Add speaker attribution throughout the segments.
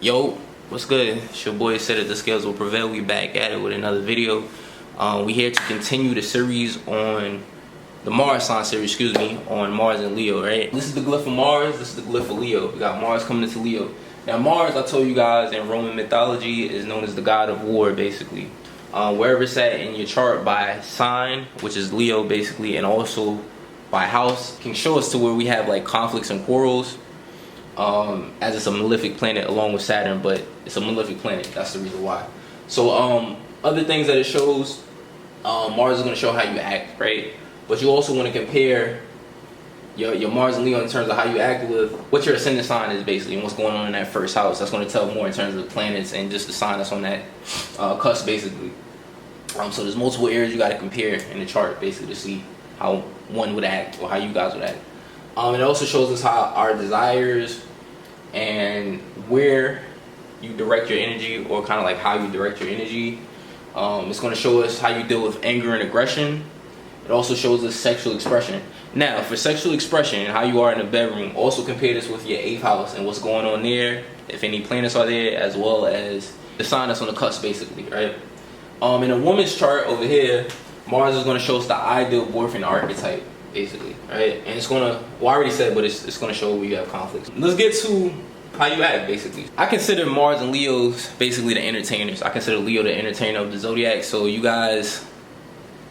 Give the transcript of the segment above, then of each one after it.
Speaker 1: Yo, what's good? It's your boy said that the scales will prevail. We back at it with another video. We here to continue the series on the Mars sign series, on Mars and Leo, right? This is the glyph of Mars, this is the glyph of Leo. We got Mars coming into Leo. Now Mars, I told you guys, in Roman mythology is known as the god of war, basically. Wherever it's at in your chart by sign, which is Leo basically, and also by house, can show us to where we have like conflicts and quarrels. As it's a malefic planet along with Saturn, but it's a malefic planet. That's the reason why. So other things that it shows, Mars is going to show how you act, right? But you also want to compare your Mars and Leo in terms of how you act with what your ascendant sign is basically, and what's going on in that first house. That's going to tell more in terms of the planets and just the sign that's on that cusp basically. So there's multiple areas you got to compare in the chart basically to see how one would act or how you guys would act. It also shows us how our desires and where you direct your energy, or kind of like how you direct your energy. It's going to show us how you deal with anger and aggression. It also shows us sexual expression. Now, for sexual expression and how you are in the bedroom, also compare this with your 8th house and what's going on there, if any planets are there, as well as the sign that's on the cusp, basically, right? In a woman's chart over here, Mars is going to show us the ideal boyfriend archetype, basically, right? And it's gonna, well, I already said, but it's gonna show where you have conflicts. Let's get to how you act, basically. I consider Mars and Leo's basically the entertainers. I consider Leo the entertainer of the zodiac. So you guys,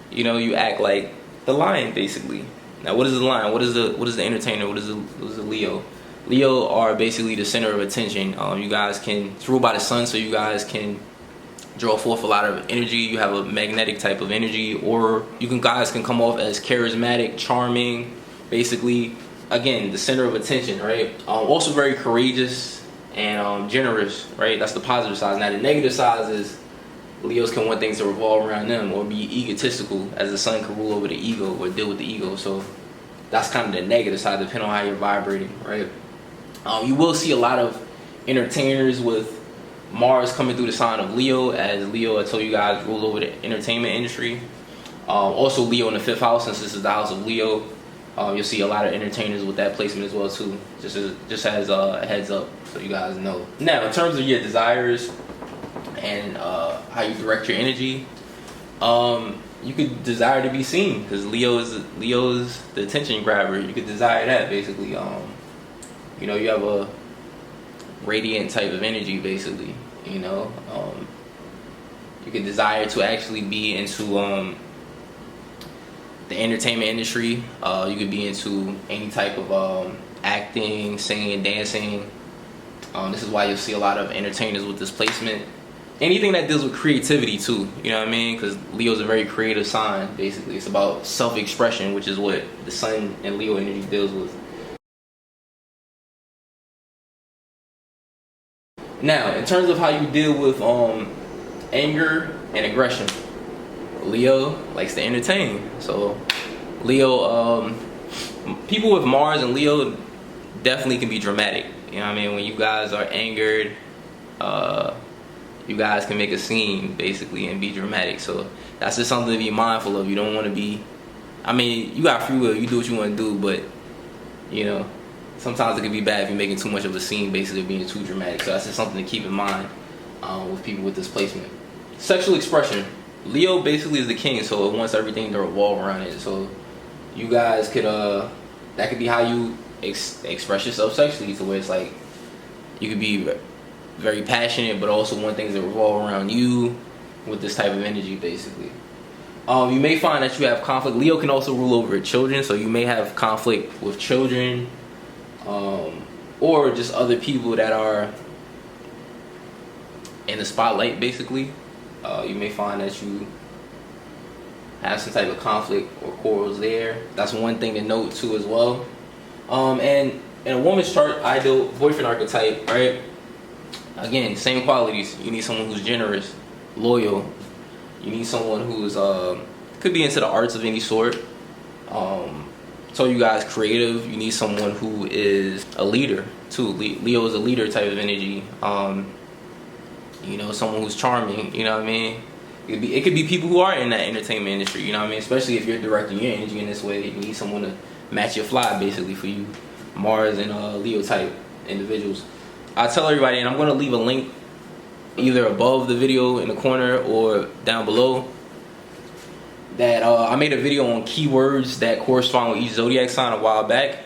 Speaker 1: you act like the lion, basically. Now, what is the lion? What is the entertainer? What is the Leo? Leo are basically the center of attention. You guys can, it's ruled by the sun, so you guys can draw forth a lot of energy. You have a magnetic type of energy, or guys can come off as charismatic, charming, basically, again, the center of attention, right? Also very courageous and generous, right? That's the positive side. Now the negative side is Leos can want things to revolve around them, or be egotistical, as the sun can rule over the ego or deal with the ego. So that's kind of the negative side, depending on how you're vibrating, right? You will see a lot of entertainers with Mars coming through the sign of Leo, as Leo, I told you guys, rule over the entertainment industry. Also Leo in the 5th house, since this is the house of Leo, you'll see a lot of entertainers with that placement as well too. Just as a heads up, so you guys know. Now, in terms of your desires and how you direct your energy, you could desire to be seen, because Leo is the attention grabber. You could desire that, basically. You have a radiant type of energy, basically. You can desire to actually be into the entertainment industry. You could be into any type of acting, singing, dancing. This is why you'll see a lot of entertainers with this placement. Anything that deals with creativity too, you know what I mean? Because Leo's a very creative sign, basically. It's about self-expression, which is what the sun and Leo energy deals with. Now, in terms of how you deal with anger and aggression, Leo likes to entertain. So Leo, people with Mars and Leo definitely can be dramatic. You know what I mean? When you guys are angered, you guys can make a scene, basically, and be dramatic. So that's just something to be mindful of. You don't want to be, you got free will, you do what you want to do, but sometimes it can be bad if you're making too much of a scene, basically being too dramatic. So that's just something to keep in mind with people with this placement. Sexual expression. Leo basically is the king, so it wants everything to revolve around it. So you guys could, that could be how you express yourself sexually, to where it's like you could be very passionate, but also want things to revolve around you with this type of energy, basically. You may find that you have conflict. Leo can also rule over children, so you may have conflict with children, or just other people that are in the spotlight, basically. You may find that you have some type of conflict or quarrels there. That's one thing to note too as well. And in a woman's chart, ideal boyfriend archetype, right? Again, same qualities. You need someone who's generous, loyal. You need someone who's could be into the arts of any sort. So you guys, creative. You need someone who is a leader too. Leo is a leader type of energy. Someone who's charming. You know what I mean? It could be people who are in that entertainment industry. You know what I mean? Especially if you're directing your energy in this way, you need someone to match your fly, basically, for you Mars and Leo type individuals. I tell everybody, and I'm gonna leave a link either above the video in the corner or down below, that I made a video on keywords that correspond with each zodiac sign a while back.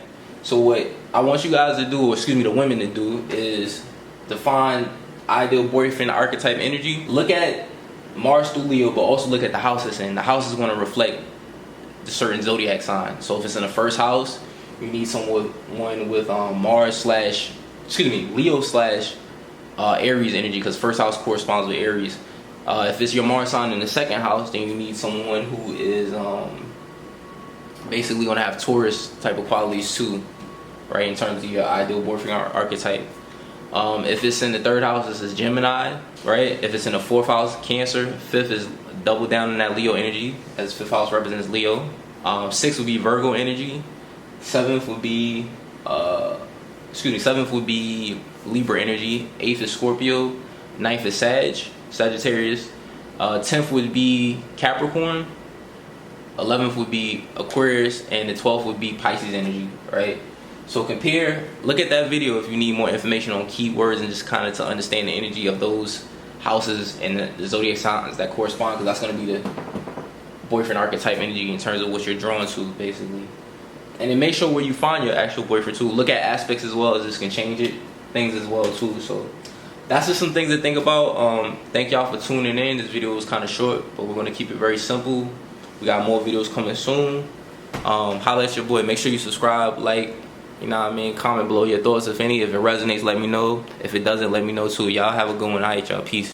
Speaker 1: So what I want you guys to do, or excuse me, the women to do, is define ideal boyfriend archetype energy. Look at Mars through Leo, but also look at the house it's in. The house is going to reflect the certain zodiac sign. So if it's in the first house, you need someone with Mars slash, excuse me, Leo slash Aries energy, because first house corresponds with Aries. If it's your Mars sign in the second house, then you need someone who is basically going to have Taurus type of qualities too, right, in terms of your ideal boyfriend archetype. If it's in the third house, this is Gemini, right? If it's in the fourth house, Cancer. Fifth is double down in that Leo energy, as fifth house represents Leo. Sixth would be Virgo energy. Seventh would be seventh would be Libra energy. Eighth is Scorpio. Ninth is Sagittarius. 10th would be Capricorn. 11th would be Aquarius, and the 12th would be Pisces energy, right? So look at that video if you need more information on keywords and just kind of to understand the energy of those houses and the zodiac signs that correspond, because that's going to be the boyfriend archetype energy in terms of what you're drawn to, basically. And then make sure where you find your actual boyfriend too. Look at aspects as well, as this can change things as well too. So that's just some things to think about. Thank y'all for tuning in. This video was kind of short, but we're going to keep it very simple. We got more videos coming soon. Holla at your boy. Make sure you subscribe, like, you know what I mean, comment below your thoughts if any. If it resonates, let me know. If it doesn't, let me know too. Y'all have a good one. All right, y'all. Peace.